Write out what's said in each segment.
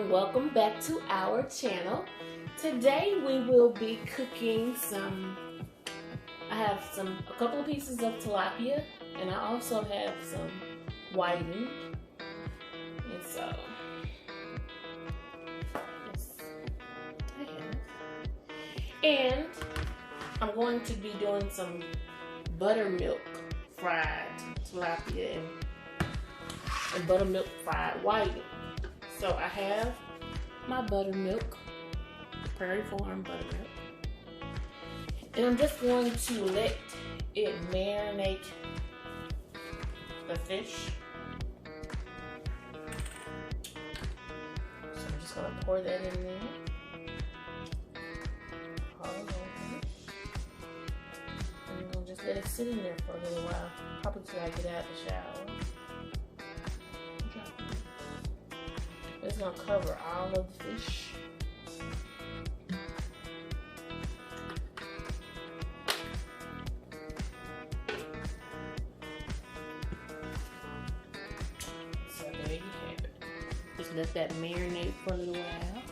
and welcome back to our channel. Today we will be cooking I have a couple of pieces of tilapia, and I also have some whiting. And so, yes, I have. And I'm going to be doing some buttermilk fried tilapia and buttermilk fried whiting. So I have my buttermilk, Prairie Farm buttermilk, and I'm just going to let it marinate the fish. So I'm just going to pour that in there, all over, and I'm going to just let it sit in there for a little while, probably till I get out of the shower. It's going to cover all of the fish. So there you have it. Just let that marinate for a little while.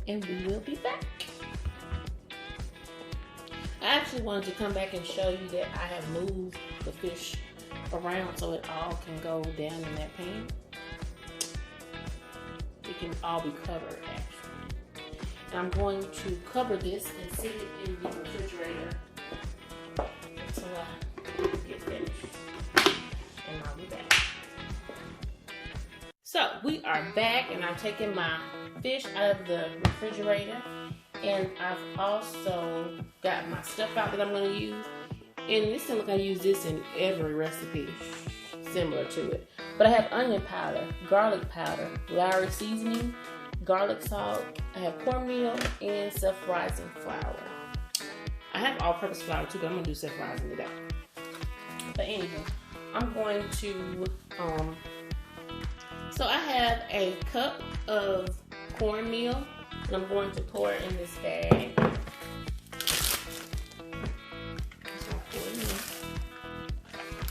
And we will be back. I actually wanted to come back and show you that I have moved the fish around so it all can go down in that pan. It can all be covered actually. And I'm going to cover this and sit it in the refrigerator until I get finished. And I'll be back. So we are back, and I'm taking my fish out of the refrigerator, and I've also got my stuff out that I'm going to use. And this seems like I use this in every recipe similar to it. But I have onion powder, garlic powder, lawry seasoning, garlic salt. I have cornmeal and self-rising flour. I have all-purpose flour too, but I'm gonna do self-rising today. But anyway, I'm going to, so I have a cup of cornmeal, and I'm going to pour it in this bag.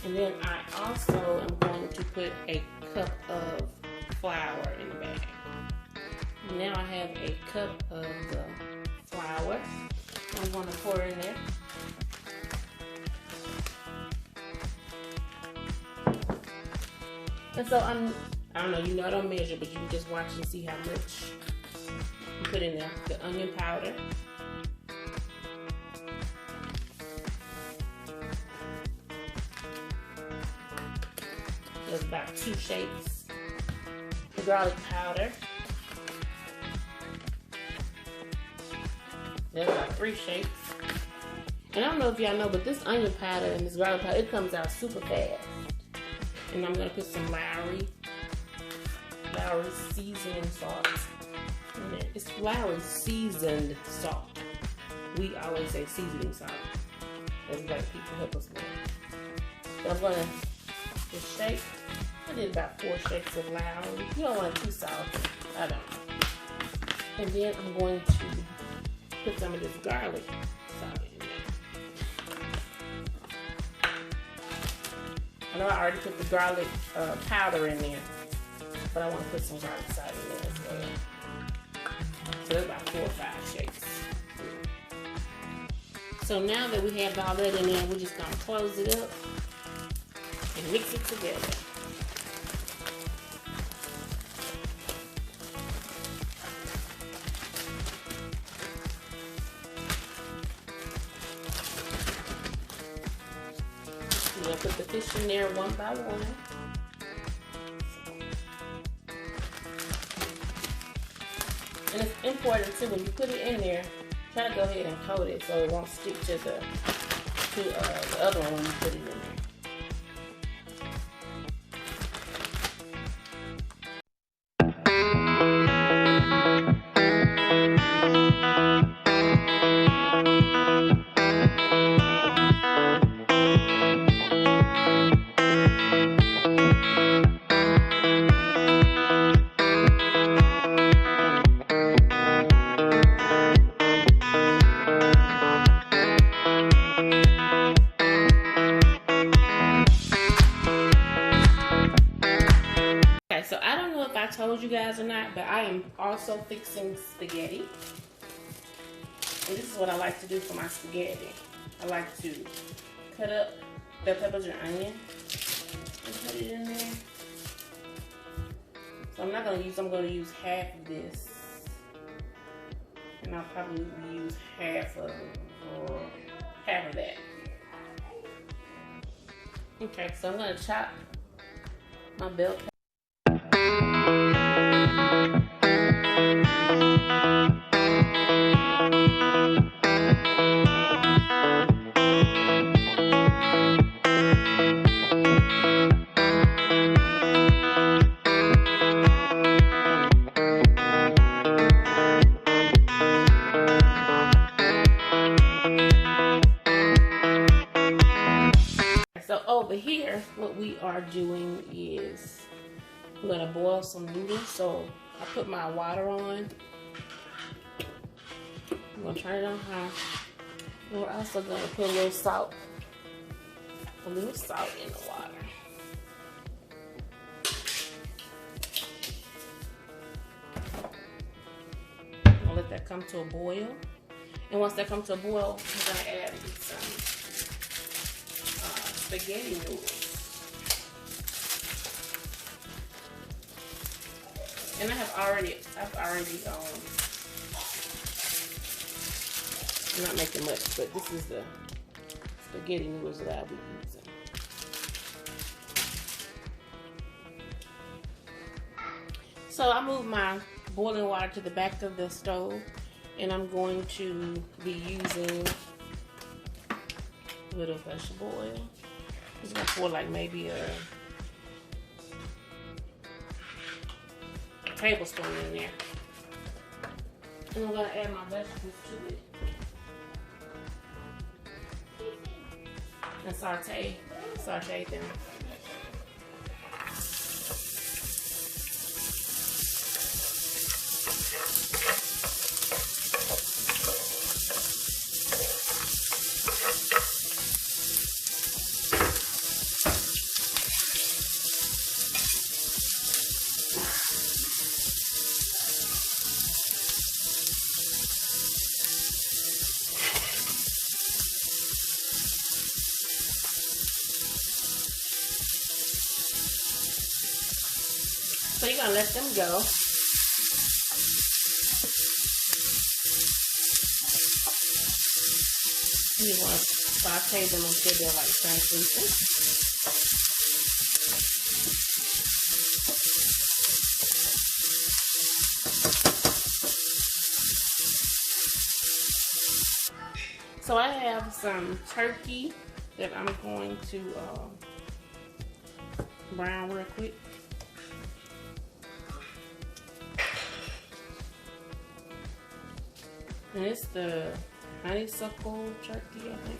And then I also am going to put a cup of flour in the bag. Now I have a cup of the flour. I'm going to pour it in there. And so I don't know, I don't measure, but you can just watch and see how much you put in there. The onion powder. There's about 2 shakes. The garlic powder. There's about 3 shakes. And I don't know if y'all know, but this onion powder and this garlic powder, it comes out super fast. And I'm gonna put some lawry seasoning salt in there. It's lawry seasoned salt. We always say seasoning salt. That's what people help us with. So I'm gonna just shake. I did about 4 shakes of lawry. You don't want it too salty. I don't know. And then I'm going to put some of this garlic salt in there. I know I already put the garlic powder in there, but I want to put some garlic salt in there as well. So that's about 4 or 5 shakes. So now that we have all that in there, we're just going to close it up and mix it together. We're going to put the fish in there one by one. And it's important too, when you put it in there, try to go ahead and coat it so it won't stick to the other one when you put it in there. know if I told you guys or not, but I am also fixing spaghetti. And this is what I like to do for my spaghetti. I like to cut up bell peppers and onion and put it in there. So I'm going to use half of this. And I'll probably use half of that. Okay, so I'm going to chop my bell pepper. So over here, what we are doing is we're gonna boil some noodles. So I put my water on. I'm gonna turn it on high. And we're also gonna put a little salt in the water. I'm gonna let that come to a boil. And once that comes to a boil, we're gonna add some spaghetti noodles. And I've already I'm not making much, but this is the spaghetti noodles that I'll be using. So I moved my boiling water to the back of the stove, and I'm going to be using a little vegetable oil. I'm just gonna pour like maybe a tablespoon in there. And I'm gonna add my vegetables to it. And saute them. So you're gonna let them go. You want to saute them until they're like translucent. So I have some turkey that I'm going to brown real quick. And it's the honeysuckle turkey, I think.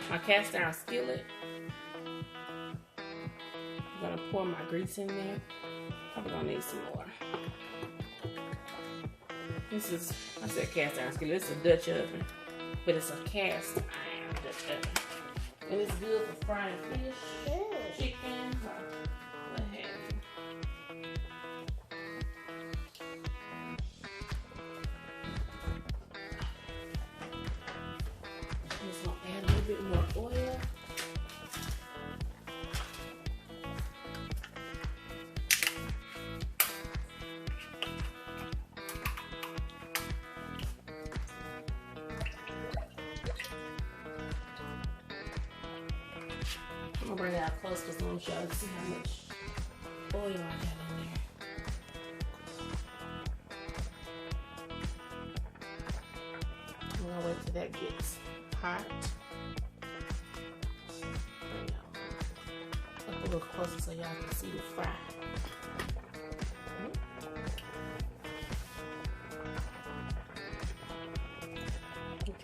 My cast iron skillet. I'm gonna pour my grease in there. Probably gonna need some more. This is, I said cast iron skillet. It's a Dutch oven, but it's a cast iron Dutch oven, and it's good for frying fish, chicken, what have you. Just gonna add a little bit more oil. I'm gonna bring it out close because I want y'all to see how much oil I got in there. I'm gonna wait till that gets hot. Bring it up a little closer so y'all can see the fry.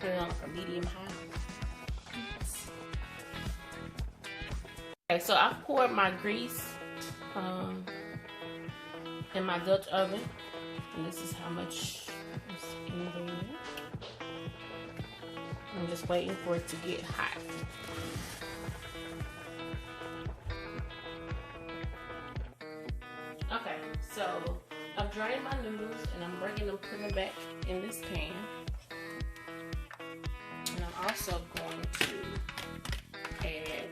Turn it on like a medium high. Okay, so I poured my grease in my Dutch oven, and this is how much is in there. I'm just waiting for it to get hot. Okay, so I've drained my noodles and I'm bringing them, putting them back in this pan. And I'm also going to add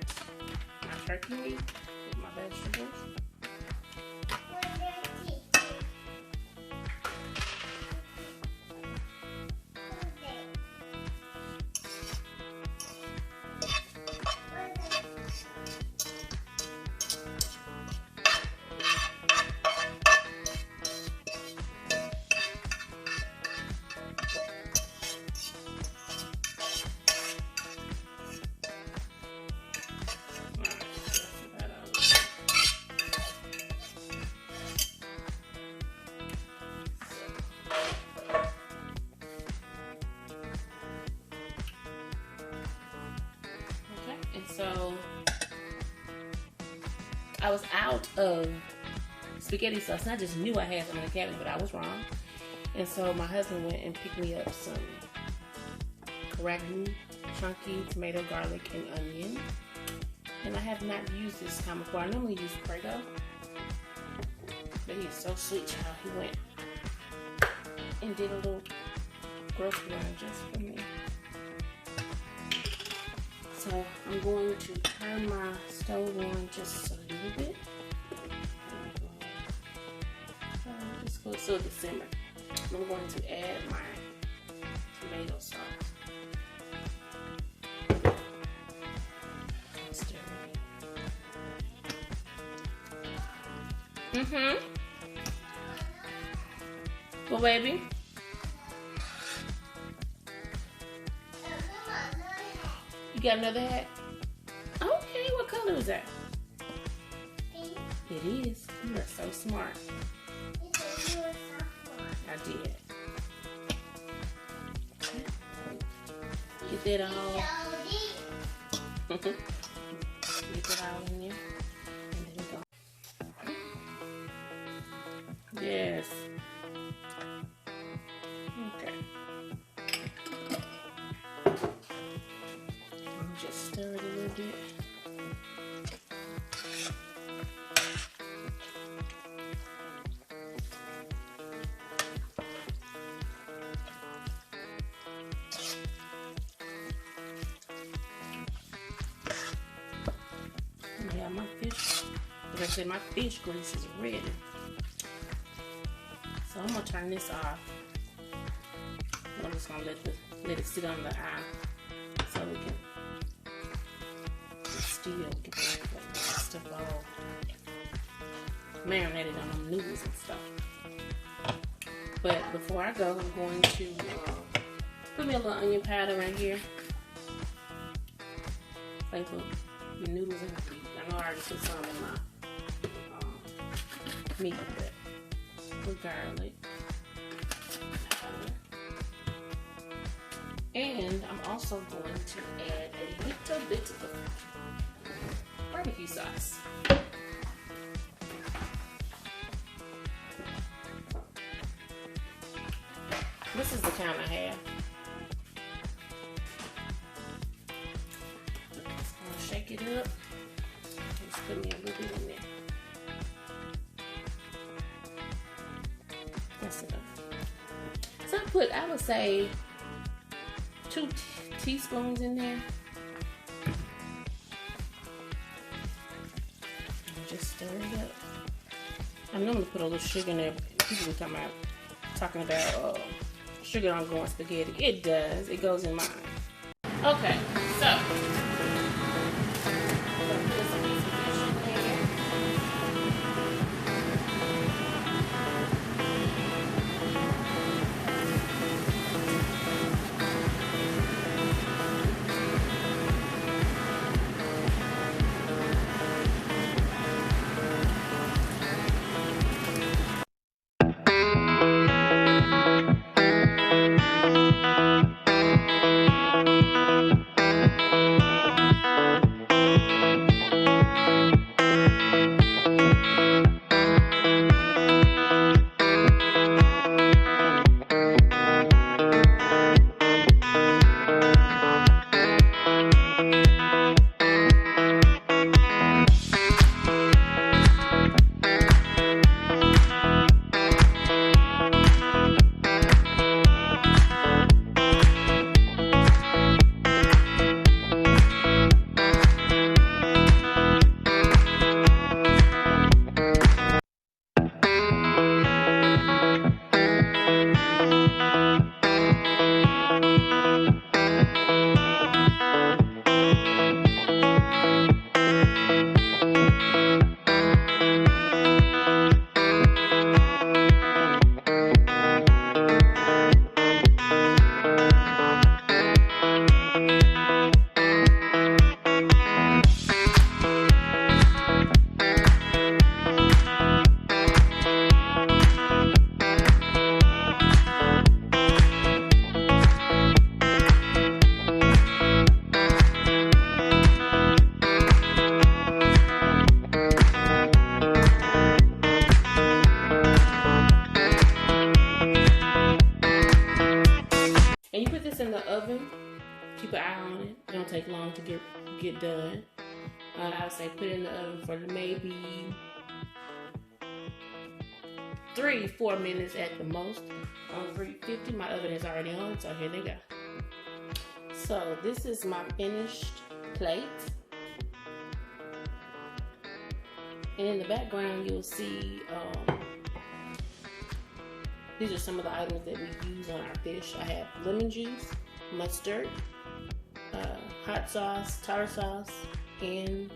my turkey meat with my vegetables. And so I was out of spaghetti sauce, and I just knew I had some in the cabinet, but I was wrong. And so my husband went and picked me up some ragu, chunky tomato, garlic, and onion. And I have not used this kind before. I normally use Prego, but he is so sweet, child. He went and did a little grocery run just for me. So I'm going to turn my stove on just a little bit. Just go so it simmer. I'm going to add my tomato sauce. Stir it. Well, baby. You got another hat? Okay, what color is that? Pink. It is. You are so smart. I did. Get that all. Get that all in there. And then go. Yes. Okay. Just stir it a little bit. Yeah, my fish, like I said, my fish grease is ready. So I'm gonna turn this off. I'm just gonna let it sit on the eye so we can still get the stuff all marinated on them noodles and stuff. But before I go, I'm going to put me a little onion powder right here. Like the noodles and meat. I know I already put some in my meat, but with garlic. And I'm also going to add a little bit of barbecue sauce. This is the kind I have. Just gonna shake it up. Just put me a little bit in there. That's enough. So I would say 2 teaspoons in there. And just stir it up. I normally put a little sugar in there. People were talking about sugar don't go in spaghetti. It does. It goes in mine. Okay, so. keep an eye on it. It don't take long to get done. I would say put it in the oven for maybe 3-4 minutes at the most. On 350, my oven is already on, so here they go. So this is my finished plate. And in the background, you'll see these are some of the items that we use on our fish. I have lemon juice, mustard, hot sauce, tartar sauce, and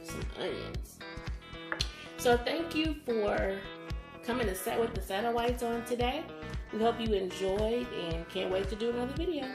some onions. So thank you for coming to sit with the Saddle Whites on today. We hope you enjoyed and can't wait to do another video.